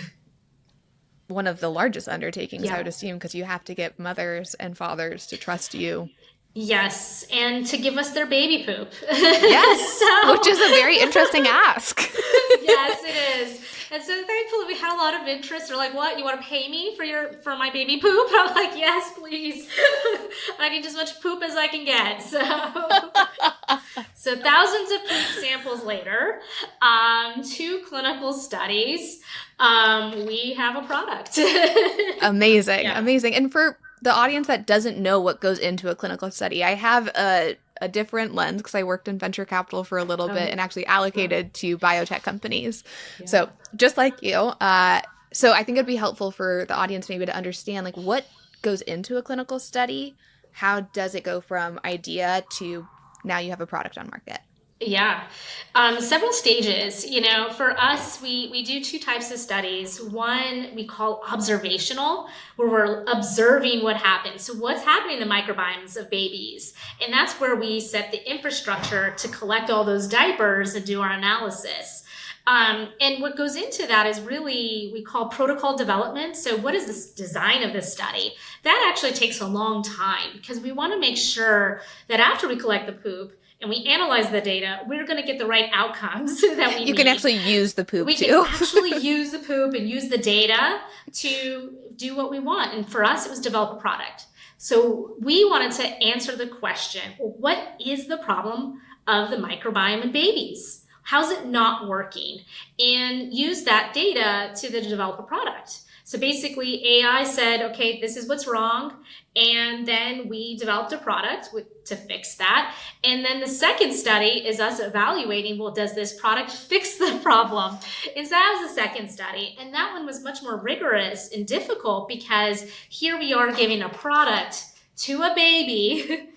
One of the largest undertakings, I would assume, because you have to get mothers and fathers to trust you. Yes, and to give us their baby poop. Yes, which is a very interesting ask. Yes, it is. And so thankfully we had a lot of interest. They're like, "What? You want to pay me for my baby poop?" I'm like, "Yes, please. I need as much poop as I can get." So thousands of poop samples later, 2 clinical studies, we have a product. Amazing. And for the audience that doesn't know what goes into a clinical study, I have a different lens because I worked in venture capital for a little bit and actually allocated to biotech companies. Yeah. So just like you. So I think it'd be helpful for the audience maybe to understand like what goes into a clinical study. How does it go from idea to now you have a product on market? Yeah. Several stages. For us, we do 2 types of studies. One we call observational, where we're observing what happens. So what's happening in the microbiomes of babies? And that's where we set the infrastructure to collect all those diapers and do our analysis. And what goes into that is really, we call protocol development. So what is the design of this study? That actually takes a long time because we want to make sure that after we collect the poop, and we analyze the data, we're going to get the right outcomes that we need. You can actually use the poop, We can actually use the poop and use the data to do what we want. And for us, it was develop a product. So we wanted to answer the question, well, what is the problem of the microbiome in babies? How's it not working? And use that data to develop a product. So basically AI said, okay, this is what's wrong. And then we developed a product to fix that. And then the second study is us evaluating, well, does this product fix the problem? And so that was the second study. And that one was much more rigorous and difficult because here we are giving a product to a baby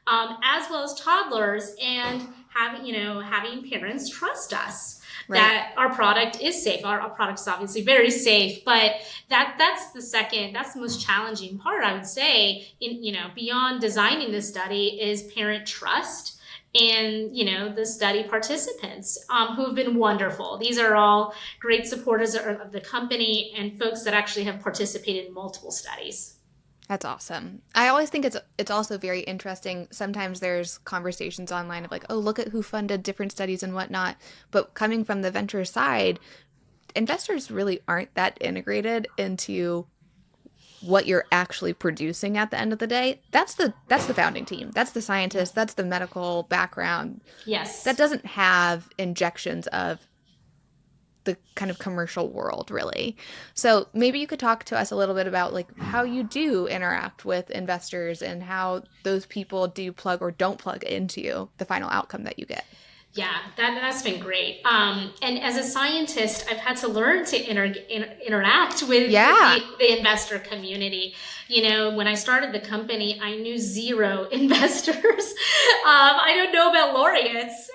as well as toddlers and having parents trust us. Right. That our product is safe. Our product is obviously very safe, but that's the most challenging part, I would say, beyond designing the study is parent trust and, the study participants who have been wonderful. These are all great supporters of the company and folks that actually have participated in multiple studies. That's awesome. I always think it's also very interesting. Sometimes there's conversations online of like, oh, look at who funded different studies and whatnot. But coming from the venture side, investors really aren't that integrated into what you're actually producing at the end of the day. That's the founding team. That's the scientist. That's the medical background. Yes. That doesn't have injections of the kind of commercial world, really. So maybe you could talk to us a little bit about like how you do interact with investors and how those people do plug or don't plug into the final outcome that you get. Yeah, that's been great. And as a scientist, I've had to learn to interact with the investor community. When I started the company, I knew zero investors. I don't know about laureates.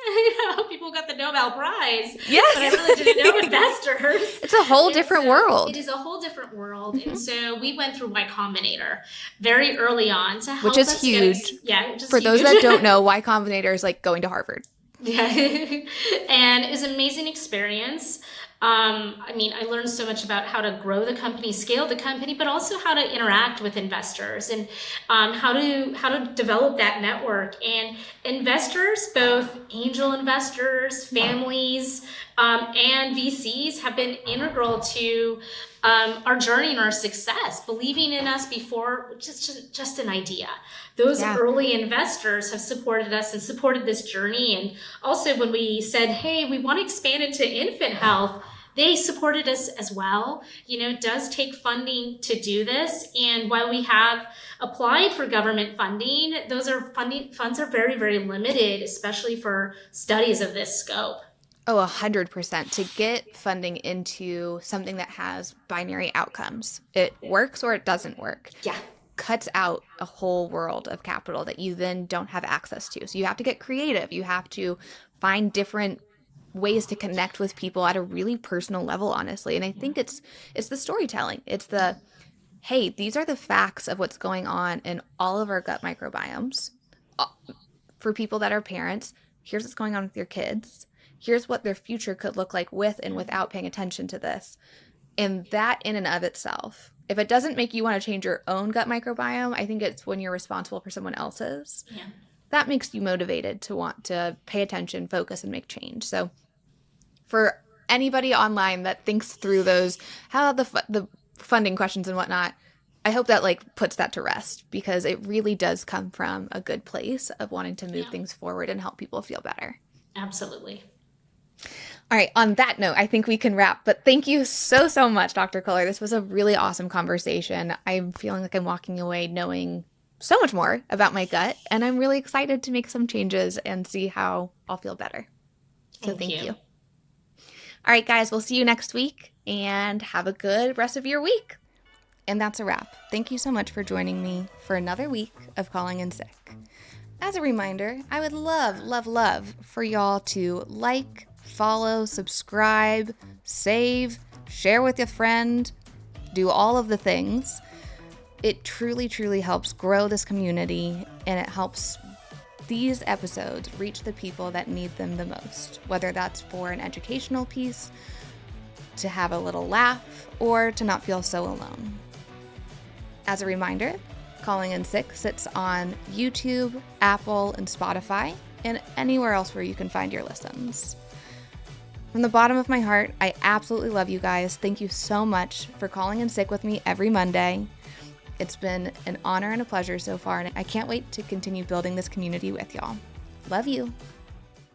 People got the Nobel Prize. Yes. But I really didn't know investors. It's a whole different world. It is a whole different world. Mm-hmm. And so we went through Y Combinator very early on to help which is us huge. Which is For those that don't know, Y Combinator is like going to Harvard. Yeah. And it was an amazing experience. I learned so much about how to grow the company, scale the company, but also how to interact with investors and how to develop that network. And investors, both angel investors, families, and VCs have been integral to our journey and our success, believing in us before just an idea. Those early investors have supported us and supported this journey. And also when we said, hey, we want to expand into infant health, they supported us as well. It does take funding to do this. And while we have applied for government funding, funds are very, very limited, especially for studies of this scope. Oh, 100%. To get funding into something that has binary outcomes, it works or it doesn't work. Yeah. Cuts out a whole world of capital that you then don't have access to. So you have to get creative. You have to find different ways to connect with people at a really personal level, honestly. And I think it's the storytelling. It's the, hey, these are the facts of what's going on in all of our gut microbiomes. For people that are parents, here's what's going on with your kids. Here's what their future could look like with and without paying attention to this. And that in and of itself, if it doesn't make you want to change your own gut microbiome, I think it's when you're responsible for someone else's. Yeah. That makes you motivated to want to pay attention, focus, and make change. So for anybody online that thinks through those, how the funding questions and whatnot, I hope that puts that to rest, because it really does come from a good place of wanting to move things forward and help people feel better. Absolutely. All right. On that note, I think we can wrap. But thank you so, so much, Dr. Culler. This was a really awesome conversation. I'm feeling like I'm walking away knowing so much more about my gut, and I'm really excited to make some changes and see how I'll feel better. So thank you. All right, guys, we'll see you next week, and have a good rest of your week. And that's a wrap. Thank you so much for joining me for another week of Calling in Sick. As a reminder, I would love for y'all to like, follow, subscribe, save, share with a friend, do all of the things. It truly, truly helps grow this community, and it helps these episodes reach the people that need them the most, whether that's for an educational piece, to have a little laugh, or to not feel so alone. As a reminder, Calling in Sick sits on YouTube, Apple, and Spotify, and anywhere else where you can find your listens. From the bottom of my heart, I absolutely love you guys. Thank you so much for calling in sick with me every Monday. It's been an honor and a pleasure so far, and I can't wait to continue building this community with y'all. Love you.